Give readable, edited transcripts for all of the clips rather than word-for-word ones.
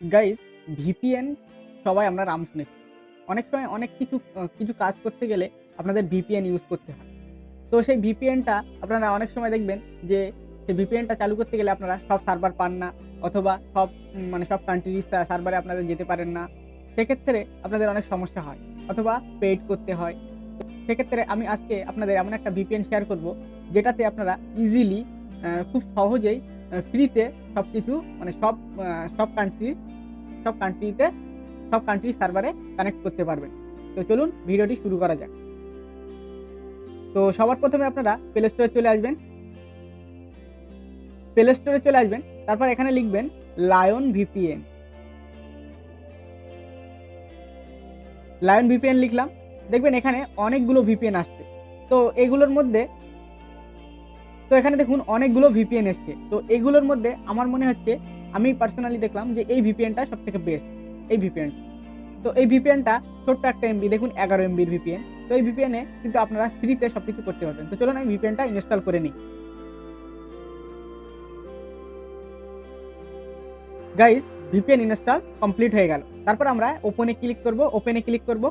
Guys, VPN সবাই আমরা নাম শুনেছি। অনেক সময় অনেক কিছু কাজ করতে গেলে আপনাদের ভিপিএন ইউজ করতে হয়। তো সেই ভিপিএনটা আপনারা অনেক সময় দেখবেন যে সেই ভিপিএনটা চালু করতে গেলে আপনারা সব সার্ভার পান না, অথবা সব কান্ট্রির সার্ভারে আপনাদের যেতে পারেন না। সেক্ষেত্রে আপনাদের অনেক সমস্যা হয়, অথবা পেইড করতে হয়। সেক্ষেত্রে আমি আজকে আপনাদের এমন একটা ভিপিএন শেয়ার করব, যেটাতে আপনারা ইজিলি খুব সহজেই ফ্রিতে সবকিছু মানে সব আ সব কান্ট্রির সব কান্ট্রিতে সব কান্ট্রির সার্ভারে কানেক্ট করতে পারবেন। তো চলুন ভিডিওটি শুরু করা যাক। তো সবার ১ম এ আপনারা প্লে স্টোরে চলে আসবেন। প্লে স্টোরে চলে আসবেন। তারপর এখানে লিখবেন লায়ন ভিপিএন। লায়ন ভিপিএন লিখলাম। দেখবেন এখানে অনেকগুলো ভিপিএন আসছে। তো এগুলোর মধ্যে তো এখানে দেখুন অনেকগুলো ভিপিএন এসছে। তো এগুলোর মধ্যে আমার মনে হচ্ছে, আমি পার্সোনালি দেখলাম যে এই ভিপিএনটা সবথেকে বেস্ট। এই ভিপিএন। তো এই ভিপিএনটা ছোট্ট একটা এমবি, দেখুন 11 এমবির ভিপিএন। তো এই ভিপিএনে কিন্তু আপনারা ফ্রিতে সবকিছু করতে পারবেন। তো চলুন আমি ভিপিএনটা ইনস্টল করে নিই। গাইস, ভিপিএন ইনস্টল কমপ্লিট হয়ে গেল। তারপর আমরা ওপেনে ক্লিক করব। ওপেনে ক্লিক করব।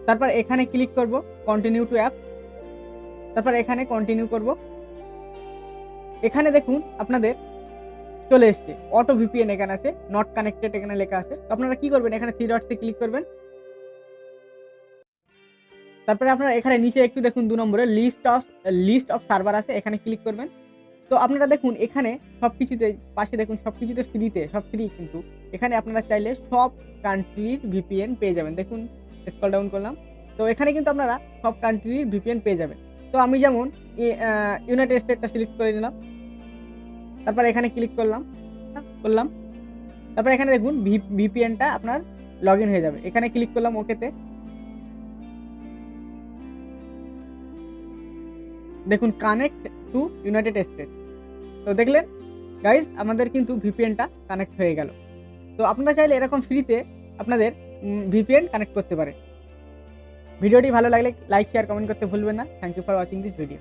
তারপর এখানে ক্লিক করব কন্টিনিউ টু অ্যাপ। তারপর এখানে কন্টিনিউ করব। এখানে দেখুন আপনাদের চলে এসছে অটো ভিপিএন, এখানে আছে নট কানেক্টেড, এখানে লেখা আছে। তো আপনারা কি করবেন, এখানে 3 ডটস এ ক্লিক করবেন। তারপরে আপনারা এখানে নিচে একটু দেখুন ২ নম্বরে লিস্ট অফ সার্ভার আছে, এখানে ক্লিক করবেন। তো আপনারা দেখুন এখানে সবকিছুতে পাশে দেখুন সবকিছুতে ফ্রিতে, সব ফ্রি কিন্তু। এখানে আপনারা চাইলে সব কান্ট্রির ভিপিএন পেয়ে যাবেন। দেখুন স্ক্রল ডাউন করলাম। তো এখানে কিন্তু আপনারা সব কান্ট্রির ভিপিএন পেয়ে যাবেন। তো আমি যেমন ইউনাইটেড স্টেটটা সিলেক্ট করে নিলাম। তারপর এখানে ক্লিক করলাম। তারপর এখানে দেখুন ভিপিএনটা আপনার লগইন হয়ে যাবে। এখানে ক্লিক করলাম ওকেতে। দেখুন কানেক্ট টু ইউনাইটেড স্টেট। তো দেখলেন গাইস, আমাদের কিন্তু ভিপিএনটা কানেক্ট হয়ে গেল। তো আপনারা চাইলে এরকম ফ্রিতে আপনাদের ভিপিএন কানেক্ট করতে পারেন। ভিডিওটি ভালো লাগলে লাইক, শেয়ার, কমেন্ট করতে ভুলবেন না। Thank you for watching this video.